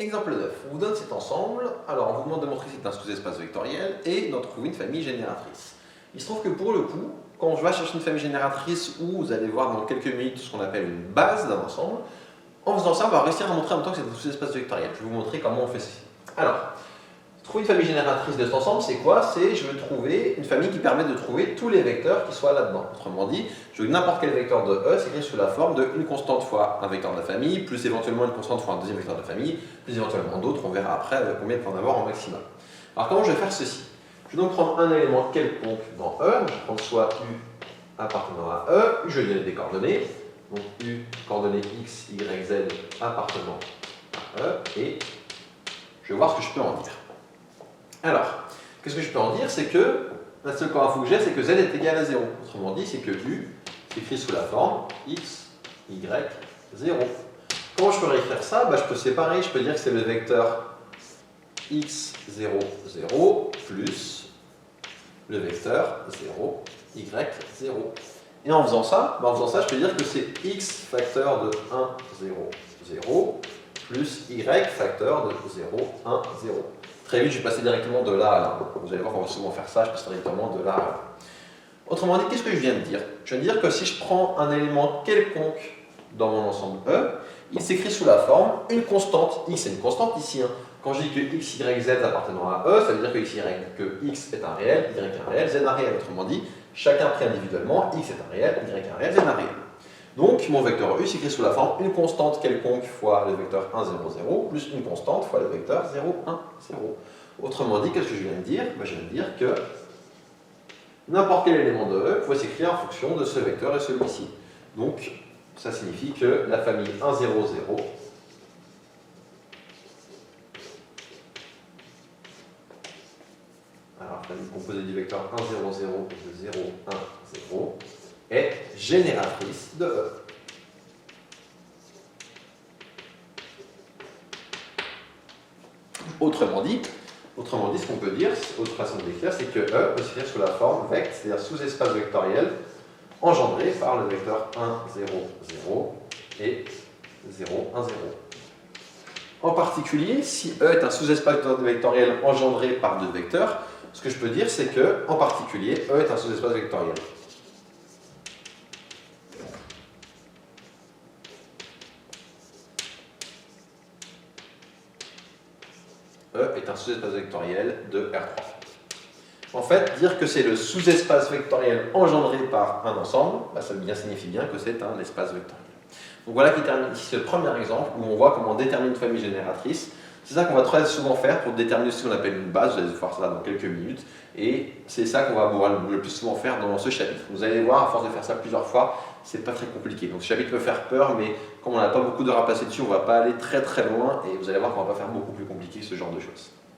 Exemple 9, on vous donne cet ensemble, alors on vous demande de montrer que c'est un sous-espace vectoriel et d'en trouver une famille génératrice. Il se trouve que pour le coup, quand je vais chercher une famille génératrice où vous allez voir dans quelques minutes ce qu'on appelle une base d'un ensemble, en faisant ça, on va réussir à montrer en même temps que c'est un sous-espace vectoriel. Je vais vous montrer comment on fait ceci. Alors, trouver une famille génératrice de cet ensemble, c'est quoi? C'est je veux trouver une famille qui permet de trouver tous les vecteurs qui soient là-dedans. Autrement dit, je veux que n'importe quel vecteur de E s'écrit sous la forme de une constante fois un vecteur de la famille, plus éventuellement une constante fois un deuxième vecteur de la famille, plus éventuellement d'autres, on verra après avec combien il peut en avoir en maximum. Alors comment je vais faire ceci? Je vais donc prendre un élément quelconque dans E, je vais prendre soit U appartenant à E, je vais lui donner des coordonnées, donc U, coordonnées X, Y, Z appartenant à E, et je vais voir ce que je peux en dire. Alors, qu'est-ce que je peux en dire? C'est que la seule info que j'ai, c'est que Z est égal à 0. Autrement dit, c'est que U s'écrit sous la forme X, Y, 0. Comment je peux réécrire ça? Je peux séparer, je peux dire que c'est le vecteur X, 0, 0, plus le vecteur 0, Y, 0. Et en faisant ça, je peux dire que c'est X facteur de 1, 0, 0, plus Y facteur de 0, 1, 0. Très vite, je vais passer directement de là à là. Vous allez voir qu'on va souvent faire ça, je passe directement de là à là. Autrement dit, qu'est-ce que je viens de dire? Je viens de dire que si je prends un élément quelconque dans mon ensemble E, il s'écrit sous la forme une constante. X est une constante ici. Quand je dis que X, Y, Z appartenant à E, ça veut dire que X est un réel, Y est un réel, Z un réel. Autrement dit, chacun pris individuellement, X est un réel, Y est un réel, Z un réel. Donc, mon vecteur U s'écrit sous la forme une constante quelconque fois le vecteur 1, 0, 0, plus une constante fois le vecteur 0, 1, 0. Autrement dit, qu'est-ce que je viens de dire? Je viens de dire que n'importe quel élément de E peut s'écrire en fonction de ce vecteur et celui-ci. Donc, ça signifie que la famille 1, 0, 0 alors, la famille composée du vecteur 1, 0, 0 et de 0, 1, 0 est génératrice de E. Autrement dit, ce qu'on peut dire, autre façon de l'écrire, c'est que E peut s'écrire sous la forme vect, c'est-à-dire sous-espace vectoriel engendré par le vecteur 1, 0, 0 et 0, 1, 0. En particulier, si E est un sous-espace vectoriel engendré par deux vecteurs, ce que je peux dire, c'est que, en particulier, E est un sous-espace vectoriel. E est un sous-espace vectoriel de R3. En fait, dire que c'est le sous-espace vectoriel engendré par un ensemble, ça signifie bien que c'est un espace vectoriel. Donc voilà qui termine ici ce premier exemple où on voit comment on détermine une famille génératrice. C'est ça qu'on va très souvent faire pour déterminer ce qu'on appelle une base, vous allez voir ça dans quelques minutes, et c'est ça qu'on va le plus souvent faire dans ce chapitre. Vous allez voir, à force de faire ça plusieurs fois, c'est pas très compliqué. Donc ce chapitre peut faire peur, mais comme on n'a pas beaucoup d'heures à passer dessus, on ne va pas aller très très loin, et vous allez voir qu'on ne va pas faire beaucoup plus compliqué ce genre de choses.